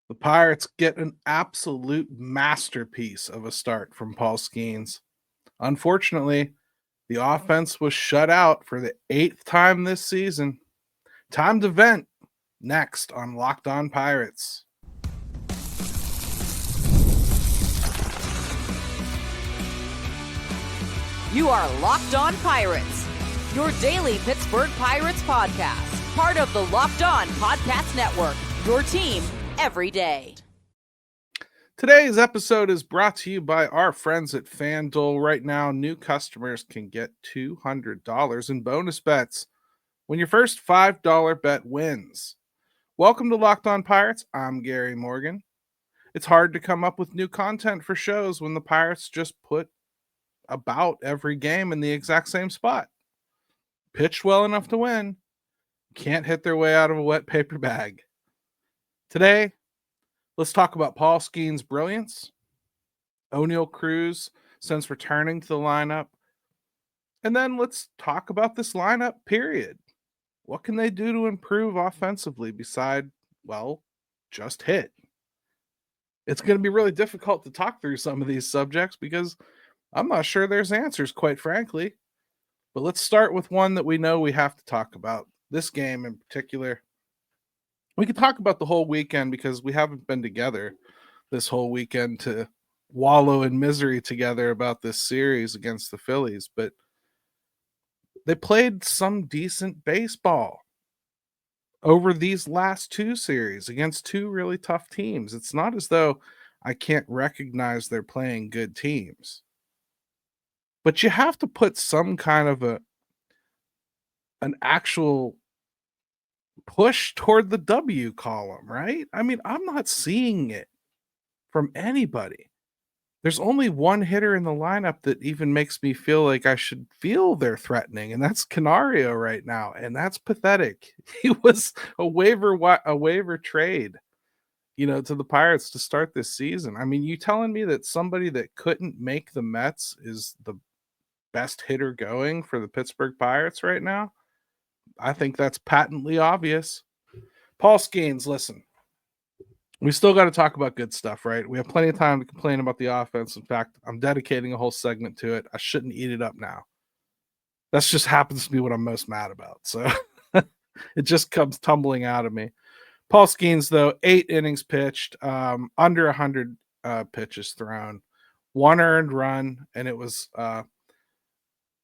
The Pirates get an absolute masterpiece of a start from Paul Skenes. Unfortunately, the offense was shut out for the 8th time this season. Time to vent next on Locked On Pirates. You are Locked On Pirates, your daily Pittsburgh Pirates podcast, part of the Locked On Podcast Network, your team every day. Today's episode is brought to you by our friends at FanDuel. Right now, new customers can get $200 in bonus bets when your first $5 bet wins. Welcome to Locked On Pirates. I'm Gary Morgan. It's hard to come up with new content for shows when the Pirates just put about every game in the exact same spot. Pitched well enough to win, can't hit their way out of a wet paper bag. Today, let's talk about Paul Skenes' brilliance, O'Neal Cruz since returning to the lineup, and then let's talk about this lineup, period. What can they do to improve offensively beside, well, just hit? It's going to be really difficult to talk through some of these subjects because I'm not sure there's answers, quite frankly. But let's start with one that we know we have to talk about, this game in particular. We could talk about the whole weekend because we haven't been together this whole weekend to wallow in misery together about this series against the Phillies. But they played some decent baseball over these last two series against two really tough teams. It's not as though I can't recognize they're playing good teams. But you have to put some kind of an actual push toward the W column, right? I mean, I'm not seeing it from anybody. There's only one hitter in the lineup that even makes me feel like I should feel they're threatening, and that's Canario right now, and that's pathetic. He was a waiver trade, to the Pirates to start this season. I mean, you telling me that somebody that couldn't make the Mets is the best hitter going for the Pittsburgh Pirates right now? I think that's patently obvious. Paul Skenes, listen, we still got to talk about good stuff, right? We have plenty of time to complain about the offense. In fact, I'm dedicating a whole segment to it. I shouldn't eat it up now. That just happens to be what I'm most mad about. So it just comes tumbling out of me. Paul Skenes, though, 8 innings pitched, under 100 pitches thrown, 1 earned run, and it was a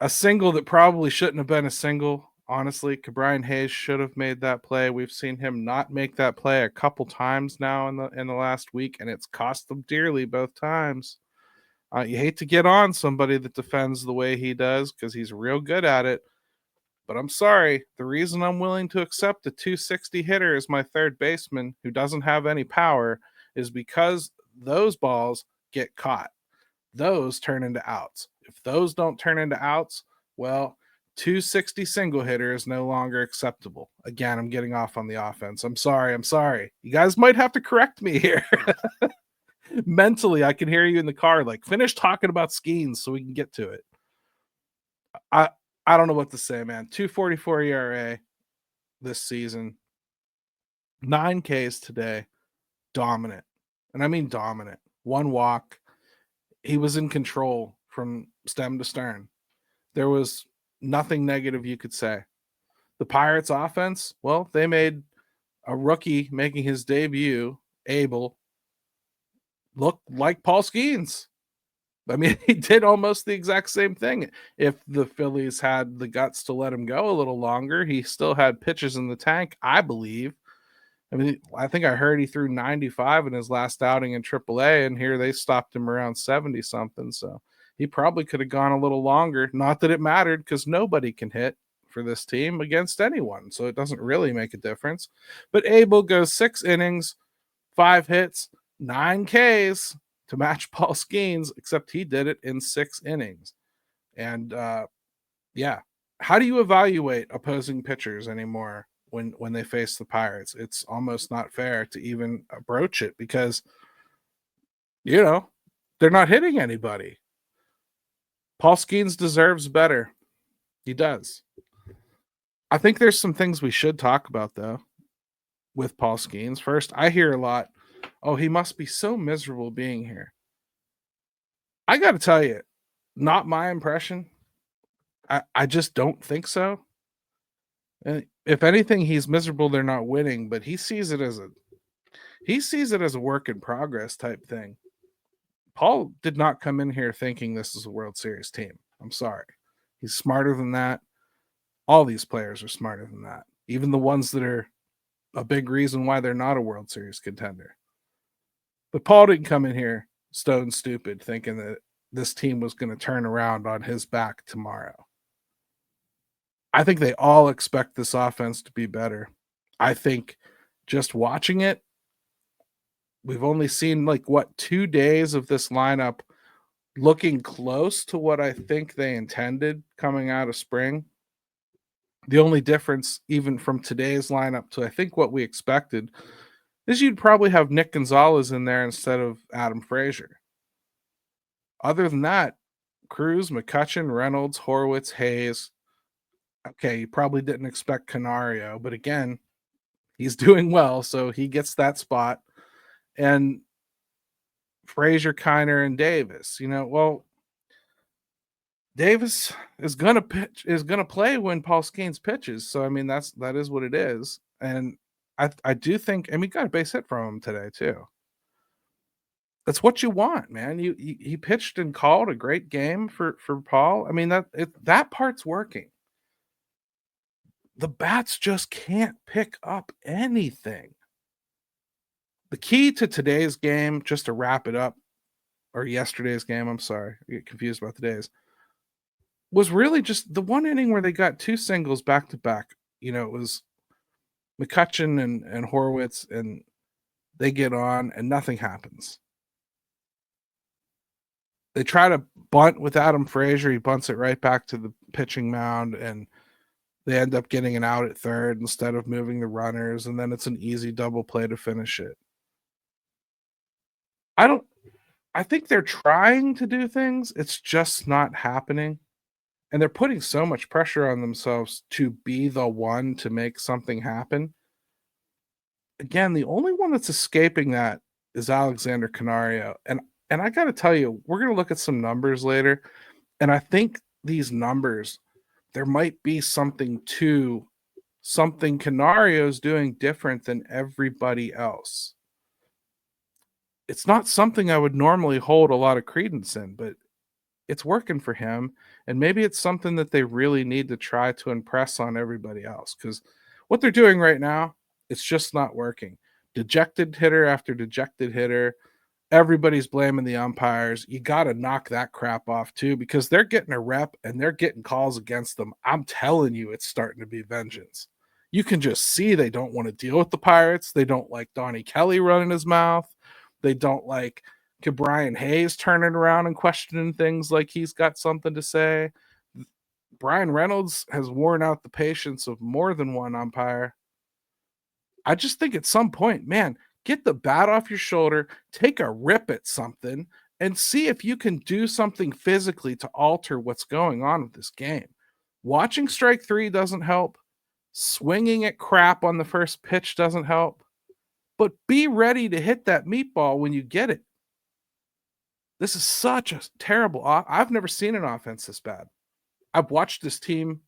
single that probably shouldn't have been a single. Honestly, Cabrian Hayes should have made that play. We've seen him not make that play a couple times now in the last week, and it's cost them dearly both times. You hate to get on somebody that defends the way he does because he's real good at it. But I'm sorry, the reason I'm willing to accept a 260 hitter as my third baseman who doesn't have any power is because those balls get caught. Those turn into outs. If those don't turn into outs, well, 260 single hitter is no longer acceptable. Again, I'm getting off on the offense. I'm sorry. You guys might have to correct me here. Mentally, I can hear you in the car like, finish talking about Skenes so we can get to it. I don't know what to say, man. 2.44 ERA this season. 9 Ks today. Dominant. And I mean dominant. 1 walk. He was in control from stem to stern. There was nothing negative you could say. The Pirates offense, well, they made a rookie making his debut, Abel, look like Paul Skenes. I mean, he did almost the exact same thing. If the Phillies had the guts to let him go a little longer, he still had pitches in the tank, I believe. I mean, I think I heard he threw 95 in his last outing in AAA, and here they stopped him around 70-something. So he probably could have gone a little longer. Not that it mattered because nobody can hit for this team against anyone. So it doesn't really make a difference. But Abel goes 6 innings, 5 hits, 9 Ks to match Paul Skenes, except he did it in 6 innings. And how do you evaluate opposing pitchers anymore? When they face the Pirates, it's almost not fair to even approach it because, they're not hitting anybody. Paul Skenes deserves better. He does. I think there's some things we should talk about, though, with Paul Skenes. First, I hear a lot Oh, he must be so miserable being here. I got to tell you, not my impression. I just don't think so. And if anything, he's miserable they're not winning, but he sees it as a work in progress type thing. Paul did not come in here thinking this is a World Series team. I'm sorry. He's smarter than that. All these players are smarter than that. Even the ones that are a big reason why they're not a World Series contender. But Paul didn't come in here stone stupid thinking that this team was going to turn around on his back tomorrow. I think they all expect this offense to be better. I think just watching it, we've only seen 2 days of this lineup looking close to what I think they intended coming out of spring. The only difference, even from today's lineup to I think what we expected, is you'd probably have Nick Gonzalez in there instead of Adam Frazier. Other than that, Cruz, McCutchen, Reynolds, Horwitz, Hayes. Okay, you probably didn't expect Canario, but again, he's doing well, so he gets that spot. And Frazier, Kiner, and Davis. Davis is gonna play when Paul Skenes pitches. So I mean that is what it is. And I do think, and we got a base hit from him today too. That's what you want, man. He pitched and called a great game for Paul. I mean that part's working. The bats just can't pick up anything. The key to today's game, just to wrap it up, or yesterday's game, I'm sorry, I get confused about today's, was really just the one inning where they got 2 singles back to back. It was McCutchen and Horwitz, and they get on and nothing happens. They try to bunt with Adam Frazier. He bunts it right back to the pitching mound, and they end up getting an out at third instead of moving the runners, and then it's an easy double play to finish it. I think they're trying to do things. It's just not happening. And they're putting so much pressure on themselves to be the one to make something happen. Again, the only one that's escaping that is Alexander Canario. And I got to tell you, we're going to look at some numbers later. And I think these numbers, there might be something Canario's doing different than everybody else. It's not something I would normally hold a lot of credence in, but it's working for him. And maybe it's something that they really need to try to impress on everybody else, because what they're doing right now, it's just not working. Dejected hitter after dejected hitter. Everybody's blaming the umpires. You got to knock that crap off too, because they're getting a rep and they're getting calls against them. I'm telling you, it's starting to be vengeance. You can just see they don't want to deal with the Pirates. They don't like Donnie Kelly running his mouth. They don't like Brian Hayes turning around and questioning things like he's got something to say. Brian Reynolds has worn out the patience of more than one umpire. I just think at some point, man, get the bat off your shoulder, take a rip at something, and see if you can do something physically to alter what's going on with this game. Watching strike 3 doesn't help. Swinging at crap on the first pitch doesn't help. But be ready to hit that meatball when you get it. This is such a terrible. I've never seen an offense this bad. I've watched this team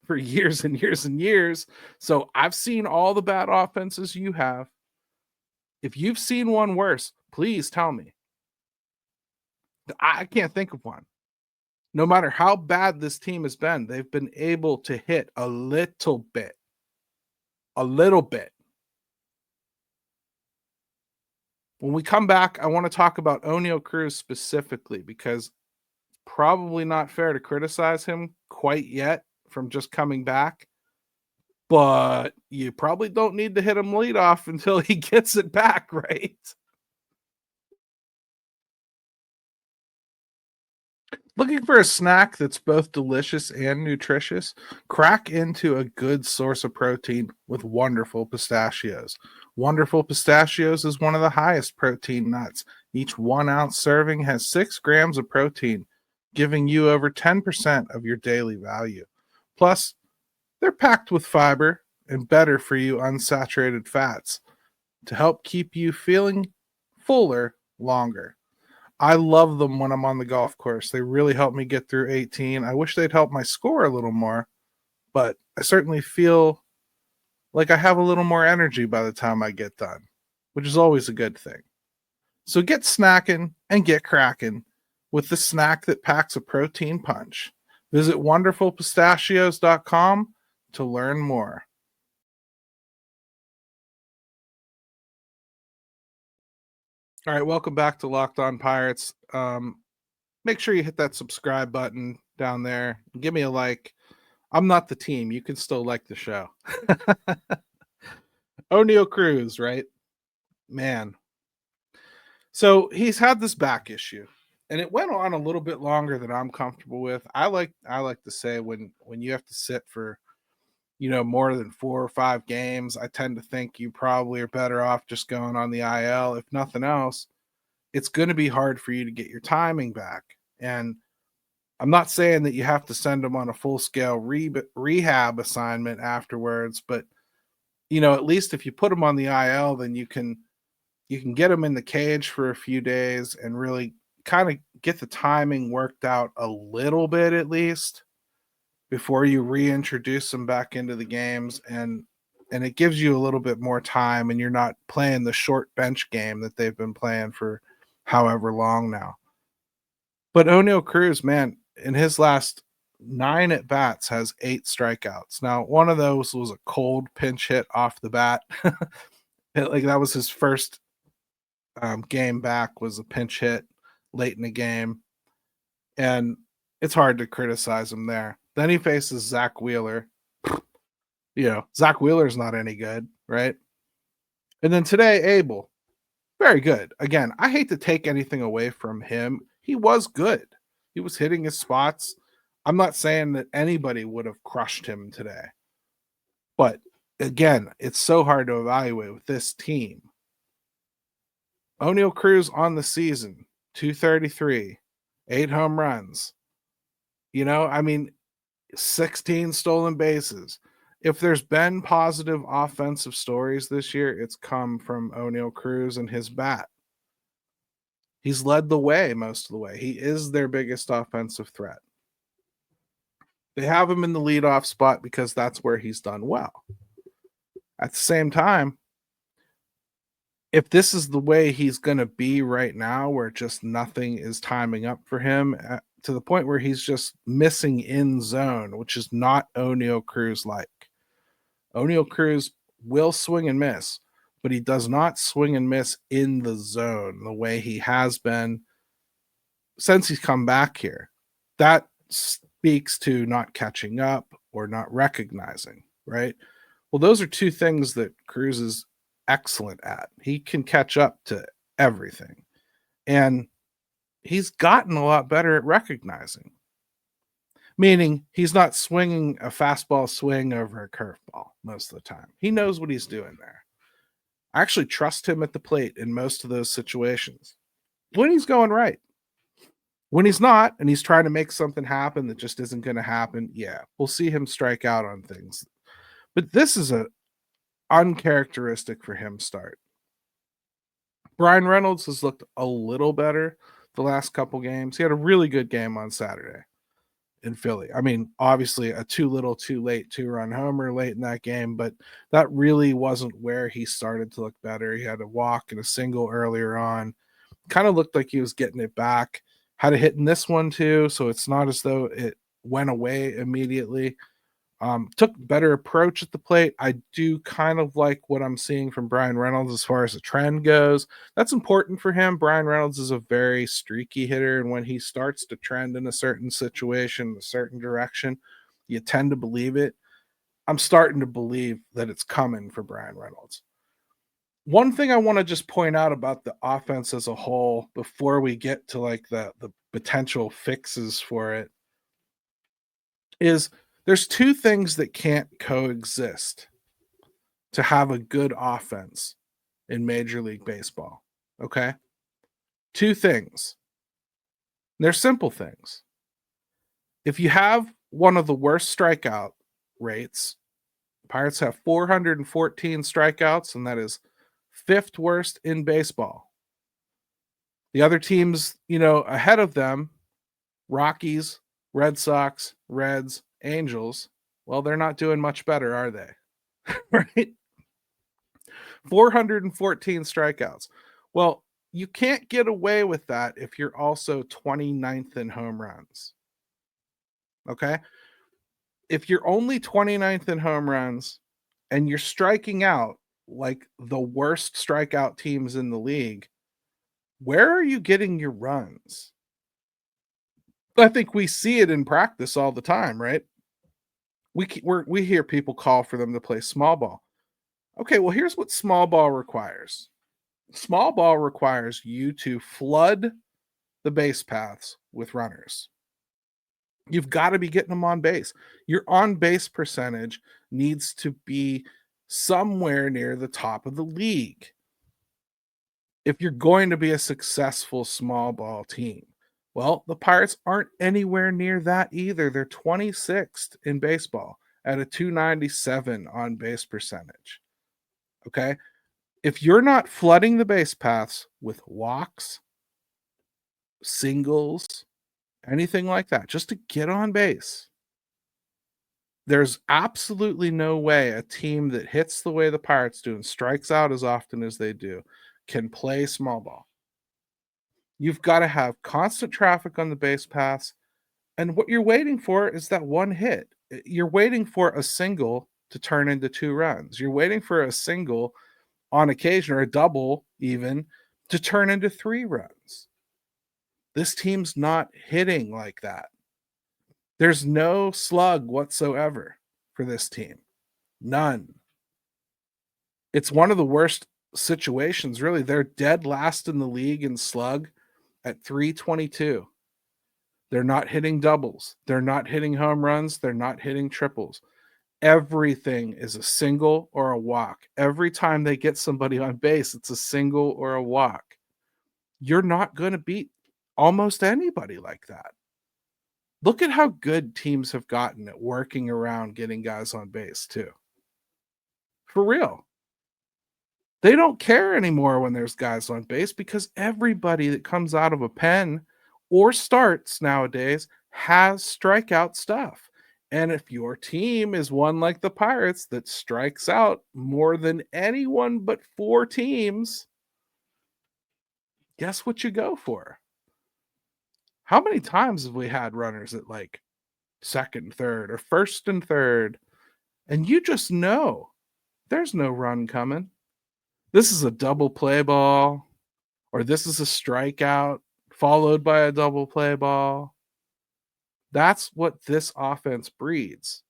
for years and years and years. So I've seen all the bad offenses you have. If you've seen one worse, please tell me. I can't think of one. No matter how bad this team has been, they've been able to hit a little bit. A little bit. When we come back, I want to talk about Oneil Cruz specifically, because probably not fair to criticize him quite yet from just coming back. But you probably don't need to hit him leadoff until he gets it back, right? Looking for a snack that's both delicious and nutritious? Crack into a good source of protein with Wonderful Pistachios. Wonderful Pistachios is one of the highest protein nuts. Each 1 ounce serving has 6 grams of protein, giving you over 10% of your daily value. Plus, they're packed with fiber and better for you unsaturated fats to help keep you feeling fuller longer. I love them when I'm on the golf course. They really help me get through 18. I wish they'd help my score a little more, but I certainly feel like I have a little more energy by the time I get done, which is always a good thing. So get snackin' and get crackin' with the snack that packs a protein punch. Visit wonderfulpistachios.com to learn more. All right, welcome back to Locked On Pirates. Make sure you hit that subscribe button down there. Give me a like. I'm not the team. You can still like the show. O'Neal Cruz, right? Man. So he's had this back issue, and it went on a little bit longer than I'm comfortable with. I like to say when you have to sit for more than 4 or 5 games, I tend to think you probably are better off just going on the IL. If nothing else, it's going to be hard for you to get your timing back. And I'm not saying that you have to send them on a full-scale rehab assignment afterwards, but at least if you put them on the IL, then you can get them in the cage for a few days and really kind of get the timing worked out a little bit at least before you reintroduce them back into the games, and it gives you a little bit more time, and you're not playing the short bench game that they've been playing for however long now. But O'Neal Cruz, man, in his last 9 at bats has 8 strikeouts. Now, one of those was a cold pinch hit off the bat. Like that was his first game back, was a pinch hit late in the game, and it's hard to criticize him there. Then he faces Zach Wheeler. Zach Wheeler's not any good, right? And then today, Abel, very good. Again, I hate to take anything away from him. He was good. He was hitting his spots. I'm not saying that anybody would have crushed him today. But again, it's so hard to evaluate with this team. O'Neal Cruz on the season, 233, 8 home runs. 16 stolen bases. If there's been positive offensive stories this year, it's come from O'Neal Cruz and his bat. He's led the way most of the way. He is their biggest offensive threat. They have him in the leadoff spot because that's where he's done well. At the same time, if this is the way he's going to be right now, where just nothing is timing up for him to the point where he's just missing in zone, which is not O'Neal Cruz like. O'Neal Cruz will swing and miss, but he does not swing and miss in the zone the way he has been since he's come back here. That speaks to not catching up or not recognizing, right? Well, those are two things that Cruz is excellent at. He can catch up to everything. And he's gotten a lot better at recognizing. Meaning he's not swinging a fastball swing over a curveball most of the time. He knows what he's doing there. I actually trust him at the plate in most of those situations. When he's going right. When he's not, and he's trying to make something happen that just isn't going to happen, yeah, we'll see him strike out on things. But this is a uncharacteristic for him start. Brian Reynolds has looked a little better the last couple games. He had a really good game on Saturday in Philly. I mean, obviously a too little, too late 2-run homer late in that game, but that really wasn't where he started to look better. He had a walk and a single earlier on. Kind of looked like he was getting it back. Had a hit in this one too, so it's not as though it went away immediately. Took better approach at the plate. I do kind of like what I'm seeing from Brian Reynolds as far as the trend goes. That's important for him. Brian Reynolds is a very streaky hitter, and when he starts to trend in a certain situation, a certain direction, you tend to believe it. I'm starting to believe that it's coming for Brian Reynolds. One thing I want to just point out about the offense as a whole before we get to like the potential fixes for it is there's 2 things that can't coexist to have a good offense in Major League Baseball. Okay? 2 things. They're simple things. If you have one of the worst strikeout rates, Pirates have 414 strikeouts, and that is 5th worst in baseball. The other teams, ahead of them, Rockies, Red Sox, Reds, Angels, well, they're not doing much better, are they? Right? 414 strikeouts. Well, you can't get away with that if you're also 29th in home runs. Okay? If you're only 29th in home runs and you're striking out like the worst strikeout teams in the league, where are you getting your runs? I think we see it in practice all the time, right? We hear people call for them to play small ball. Okay, well, here's what small ball requires. Small ball requires you to flood the base paths with runners. You've got to be getting them on base. Your on base percentage needs to be somewhere near the top of the league if you're going to be a successful small ball team. Well, the Pirates aren't anywhere near that either. They're 26th in baseball at a 297 on base percentage. Okay. If you're not flooding the base paths with walks, singles, anything like that, just to get on base, there's absolutely no way a team that hits the way the Pirates do and strikes out as often as they do can play small ball. You've got to have constant traffic on the base paths. And what you're waiting for is that one hit. You're waiting for a single to turn into 2 runs. You're waiting for a single on occasion, or a double even, to turn into 3 runs. This team's not hitting like that. There's no slug whatsoever for this team. None. It's one of the worst situations, really. They're dead last in the league in slug at 322. They're not hitting doubles. They're not hitting home runs. They're not hitting triples. Everything is a single or a walk. Every time they get somebody on base, it's a single or a walk. You're not going to beat almost anybody like that. Look at how good teams have gotten at working around getting guys on base, too. For real. They don't care anymore when there's guys on base because everybody that comes out of a pen or starts nowadays has strikeout stuff. And if your team is one like the Pirates that strikes out more than anyone but 4 teams, guess what you go for? How many times have we had runners at like second, third, or first and third, and you just know there's no run coming? This is a double play ball, or this is a strikeout followed by a double play ball. That's what this offense breeds.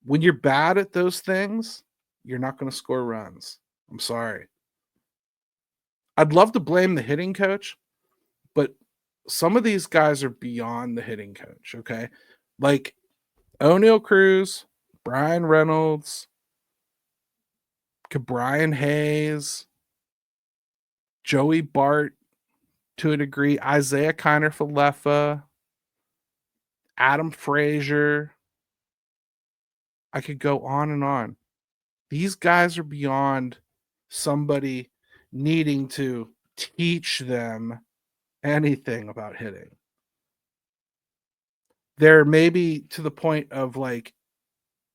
When you're bad at those things, you're not going to score runs. I'm sorry. I'd love to blame the hitting coach, but some of these guys are beyond the hitting coach, okay? Like O'Neal Cruz, Brian Reynolds, Brian Hayes, Joey Bart to a degree, Isaiah Kiner-Falefa, Adam Frazier. I could go on and on. These guys are beyond somebody needing to teach them anything about hitting. They're maybe to the point of like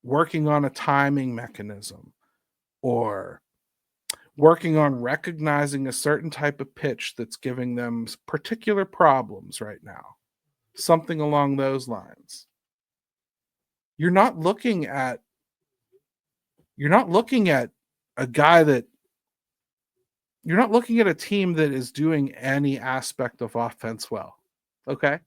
working on a timing mechanism or working on recognizing a certain type of pitch that's giving them particular problems right now. Something along those lines. You're not looking at a guy that you're not looking at a team that is doing any aspect of offense well. Okay?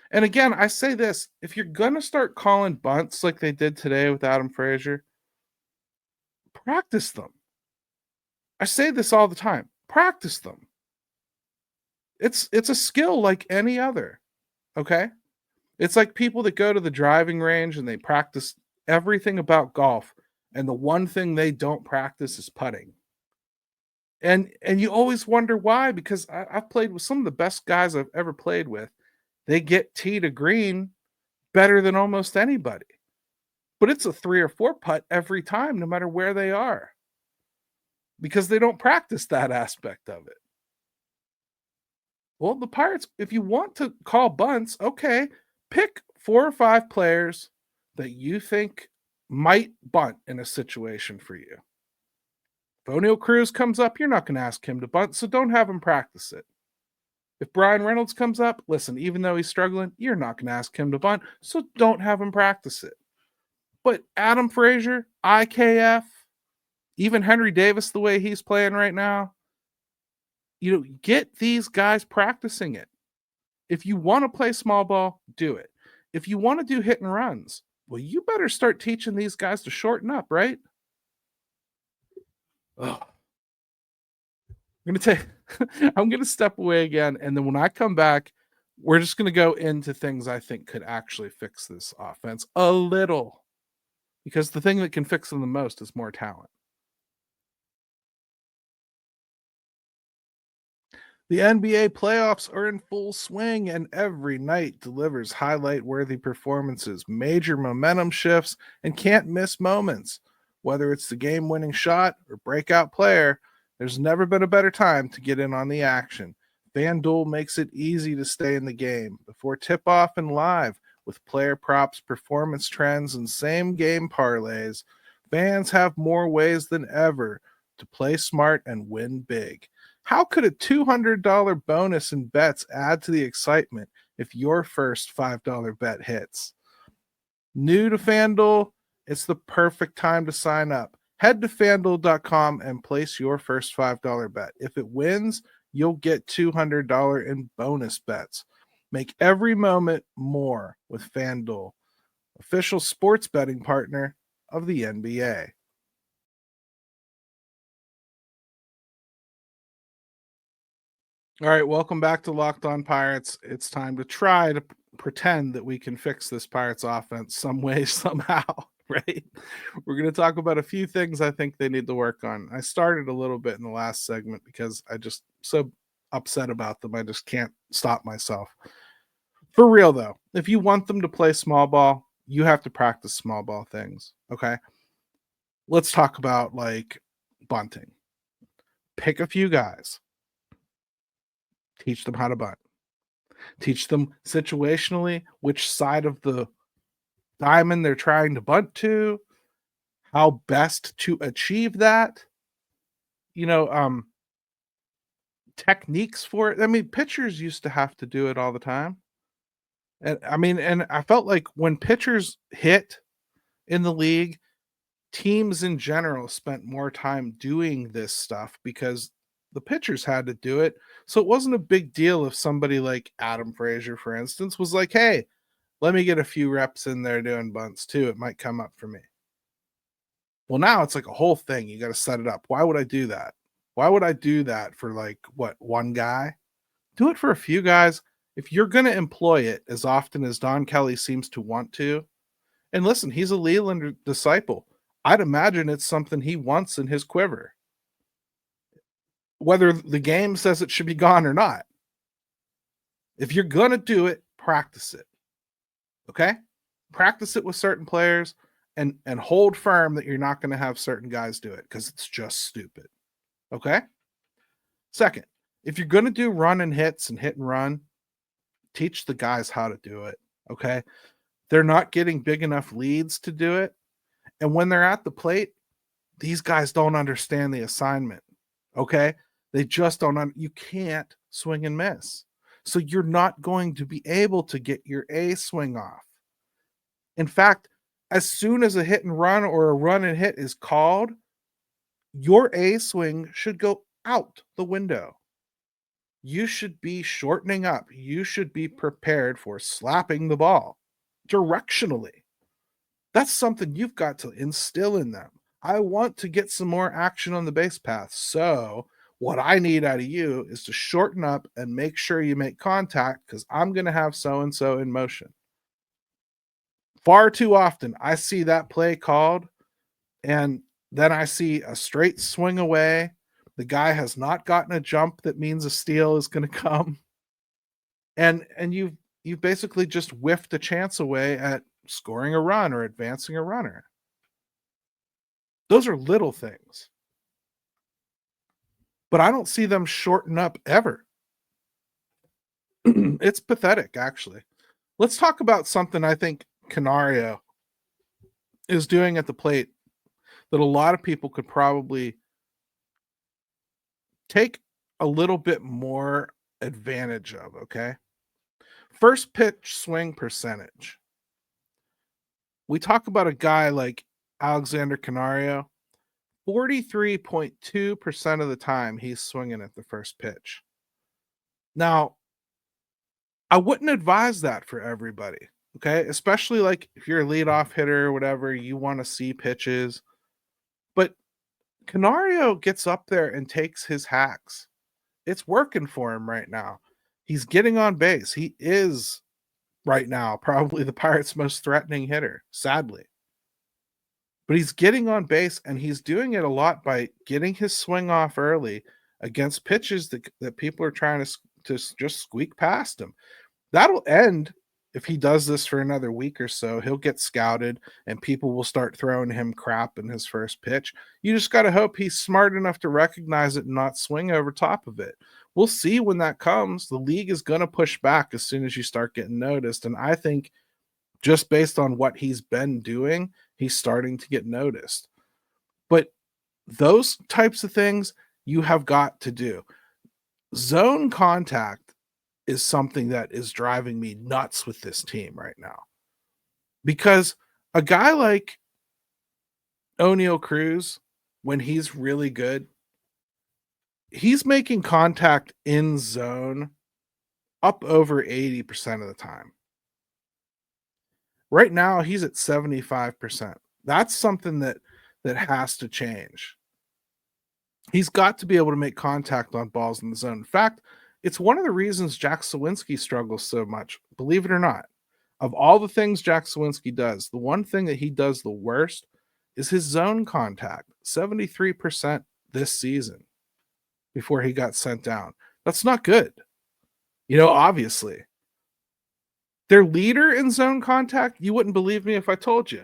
And again, I say this, if you're going to start calling bunts like they did today with Adam Frazier, practice them. I say this all the time. Practice them. It's a skill like any other. Okay? It's like people that go to the driving range and they practice everything about golf, and the one thing they don't practice is putting. And you always wonder why, because I've played with some of the best guys I've ever played with. They get tee to green better than almost anybody. But it's a 3 or 4 putt every time, no matter where they are, because they don't practice that aspect of it. Well, the Pirates, if you want to call bunts, okay, pick 4 or 5 players that you think might bunt in a situation for you. If O'Neal Cruz comes up, you're not going to ask him to bunt, so don't have him practice it. If Brian Reynolds comes up, listen, even though he's struggling, you're not going to ask him to bunt, so don't have him practice it. But Adam Frazier, IKF, even Henry Davis, the way he's playing right now, get these guys practicing it. If you want to play small ball, do it. If you want to do hit and runs, well, you better start teaching these guys to shorten up, right? Ugh. I'm gonna step away again, and then when I come back, we're just gonna go into things I think could actually fix this offense a little. Because the thing that can fix them the most is more talent. The NBA playoffs are in full swing, and every night delivers highlight worthy performances, major momentum shifts, and can't miss moments. Whether it's the game winning shot or breakout player, there's never been a better time to get in on the action. FanDuel makes it easy to stay in the game before tip off and live with player props, performance trends, and same game parlays. Fans have more ways than ever to play smart and win big. How could a $200 bonus in bets add to the excitement if your first $5 bet hits? New to FanDuel, it's the perfect time to sign up. Head to fanduel.com and place your first $5 bet. If it wins, you'll get $200 in bonus bets. Make every moment more with FanDuel, official sports betting partner of the NBA. All right, welcome back to Locked On Pirates. It's time to try to pretend that we can fix this Pirates offense some way, somehow, right? We're going to talk about a few things I think they need to work on. I started a little bit in the last segment because I just so upset about them. I just can't stop myself. For real, though, if you want them to play small ball, you have to practice small ball things, okay? Let's talk about like bunting. Pick a few guys. Teach them how to bunt. Teach them situationally which side of the diamond they're trying to bunt to, how best to achieve that. You know, techniques for it. I mean, pitchers used to have to do it all the time. And I felt like when pitchers hit in the league, teams in general spent more time doing this stuff because the pitchers had to do it. So it wasn't a big deal if somebody like Adam Frazier, for instance, was like, hey, let me get a few reps in there doing bunts too. It might come up for me. Well, now it's like a whole thing. You got to set it up. Why would I do that? Why would I do that for like one guy? Do it for a few guys. If you're going to employ it as often as Don Kelly seems to want to, and listen, he's a Leland disciple. I'd imagine it's something he wants in his quiver. Whether the game says it should be gone or not. If you're going to do it, practice it. Okay? Practice it with certain players and hold firm that you're not going to have certain guys do it because it's just stupid. Okay? Second, if you're going to do run and hits and hit and run, teach the guys how to do it. Okay? They're not getting big enough leads to do it. And when they're at the plate, these guys don't understand the assignment. Okay? They just don't. You can't swing and miss. So you're not going to be able to get your A swing off. In fact, as soon as a hit and run or a run and hit is called, your A swing should go out the window. You should be shortening up. You should be prepared for slapping the ball directionally. That's something you've got to instill in them. I want to get some more action on the base path. So what I need out of you is to shorten up and make sure you make contact because I'm going to have so-and-so in motion. Far too often, I see that play called, and then I see a straight swing away. The guy has not gotten a jump that means a steal is going to come. And you've basically just whiffed a chance away at scoring a run or advancing a runner. Those are little things. But I don't see them shorten up ever. It's pathetic, actually. Let's talk about something I think Canario is doing at the plate that a lot of people could probably take a little bit more advantage of, okay? First pitch swing percentage. We talk about a guy like Alexander Canario, 43.2% of the time he's swinging at the first pitch. Now, I wouldn't advise that for everybody, okay? Especially like if you're a leadoff hitter or whatever, you want to see pitches. But Canario gets up there and takes his hacks. It's working for him right now. He's getting on base. He is right now probably the Pirates' most threatening hitter, sadly. But he's getting on base and he's doing it a lot by getting his swing off early against pitches that people are trying to just squeak past him. That'll end if he does this for another week or so. He'll get scouted and people will start throwing him crap in his first pitch. You just got to hope he's smart enough to recognize it and not swing over top of it. We'll see when that comes. The league is going to push back as soon as you start getting noticed. And I think just based on what he's been doing, he's starting to get noticed. But those types of things you have got to do. Zone contact is something that is driving me nuts with this team right now. Because a guy like O'Neal Cruz, when he's really good, he's making contact in zone up over 80% of the time. Right now, he's at 75%. That's something that has to change. He's got to be able to make contact on balls in the zone. In fact, it's one of the reasons Jack Sawinski struggles so much, believe it or not. Of all the things Jack Sawinski does, the one thing that he does the worst is his zone contact. 73% this season before he got sent down. That's not good. Obviously. Their leader in zone contact, you wouldn't believe me if I told you,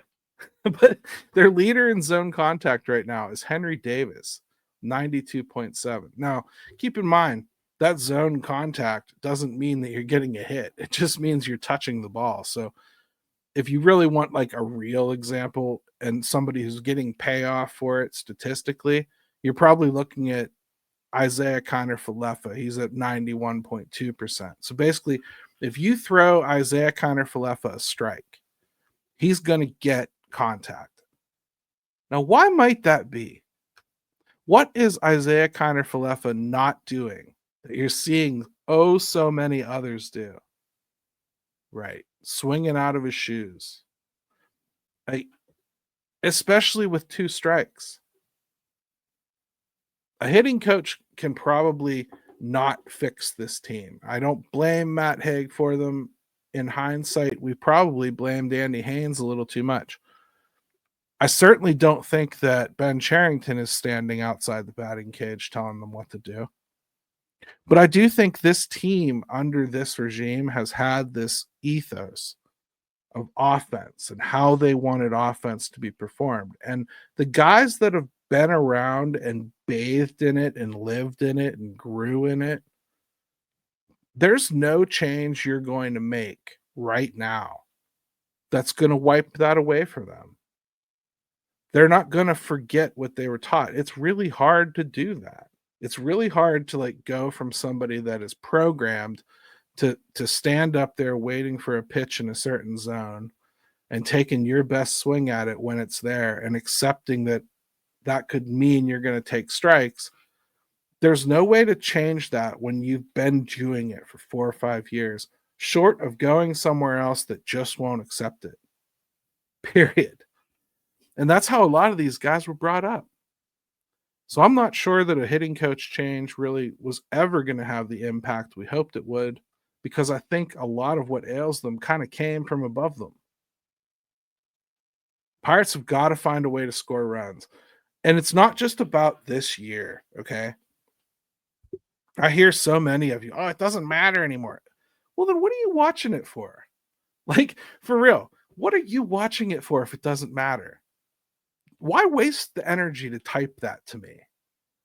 but their leader in zone contact right now is Henry Davis, 92.7. Now, keep in mind, that zone contact doesn't mean that you're getting a hit. It just means you're touching the ball. So if you really want like a real example and somebody who's getting payoff for it statistically, you're probably looking at Isaiah Kiner-Falefa. He's at 91.2%. So basically, if you throw Isaiah Kiner-Falefa a strike, he's going to get contact. Now, why might that be? What is Isaiah Kiner-Falefa not doing that you're seeing so many others do? Right. Swinging out of his shoes. Especially with 2 strikes. A hitting coach can probably not fix this team. I don't blame Matt Haig for them. In hindsight, we probably blamed Andy Haynes a little too much. I certainly don't think that Ben Cherington is standing outside the batting cage telling them what to do. But I do think this team under this regime has had this ethos of offense and how they wanted offense to be performed. And the guys that have been around and bathed in it and lived in it and grew in it, there's no change you're going to make right now that's going to wipe that away for them. They're not going to forget what they were taught. It's really hard to do that. It's really hard to go from somebody that is programmed to stand up there waiting for a pitch in a certain zone and taking your best swing at it when it's there and accepting that could mean you're going to take strikes. There's no way to change that when you've been doing it for 4 or 5 years, short of going somewhere else that just won't accept it. Period. And that's how a lot of these guys were brought up. So I'm not sure that a hitting coach change really was ever going to have the impact we hoped it would, because I think a lot of what ails them kind of came from above them. Pirates have got to find a way to score runs. And it's not just about this year, okay? I hear so many of you, it doesn't matter anymore. Well, then what are you watching it for? For real, what are you watching it for if it doesn't matter? Why waste the energy to type that to me?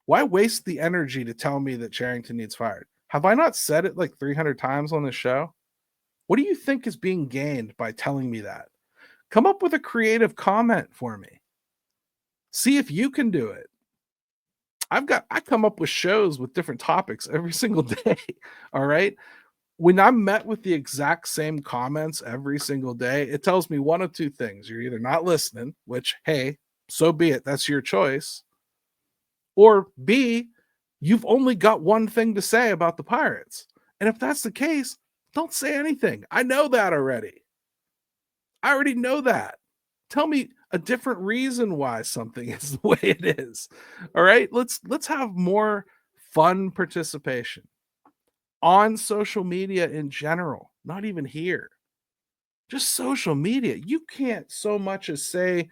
Why waste the energy to tell me that Cherington needs fired? Have I not said it like 300 times on this show? What do you think is being gained by telling me that? Come up with a creative comment for me. See if you can do it. I come up with shows with different topics every single day. All right. When I'm met with the exact same comments every single day, it tells me one of two things. You're either not listening, which, hey, so be it. That's your choice. Or B, you've only got one thing to say about the Pirates. And if that's the case, don't say anything. I know that already. I already know that. Tell me a different reason why something is the way it is. All right? Let's have more fun participation on social media in general, not even here. Just social media. You can't so much as say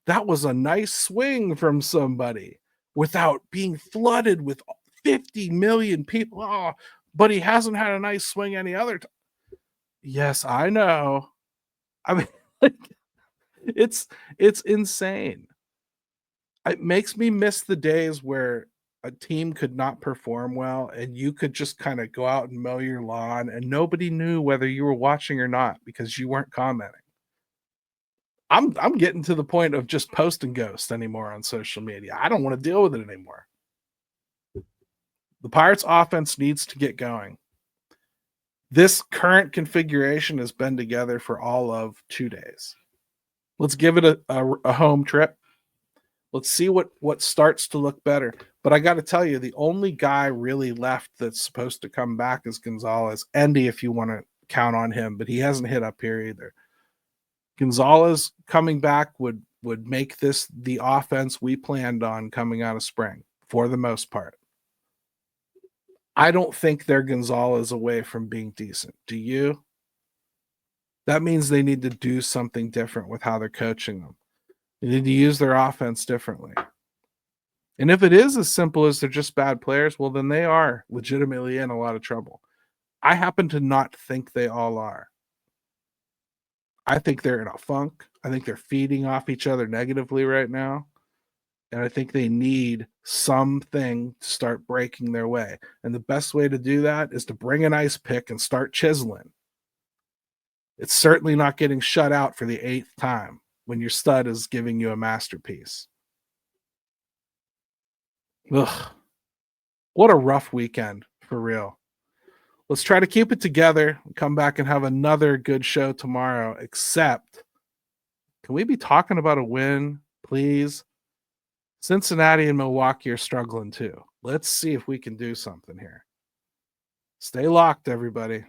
that was a nice swing from somebody without being flooded with 50 million people. Oh, but he hasn't had a nice swing any other time. Yes, I know. I mean, like, it's insane. It makes me miss the days where a team could not perform well and you could just kind of go out and mow your lawn and nobody knew whether you were watching or not because you weren't commenting. I'm getting to the point of just post and ghost anymore on social media. I don't want to deal with it anymore. The Pirates offense needs to get going. This current configuration has been together for all of 2 days. Let's give it a home trip. Let's see what starts to look better. But I got to tell you, the only guy really left that's supposed to come back is Gonzalez. Endy, if you want to count on him, but he hasn't hit up here either. Gonzalez coming back would make this the offense we planned on coming out of spring for the most part. I don't think they're Gonzalez away from being decent. Do you? That means they need to do something different with how they're coaching them. They need to use their offense differently. And if it is as simple as they're just bad players, well, then they are legitimately in a lot of trouble. I happen to not think they all are. I think they're in a funk. I think they're feeding off each other negatively right now. And I think they need something to start breaking their way. And the best way to do that is to bring an ice pick and start chiseling. It's certainly not getting shut out for the 8th time when your stud is giving you a masterpiece. Ugh. What a rough weekend, for real. Let's try to keep it together and come back and have another good show tomorrow, except, can we be talking about a win, please? Cincinnati and Milwaukee are struggling too. Let's see if we can do something here. Stay locked, everybody.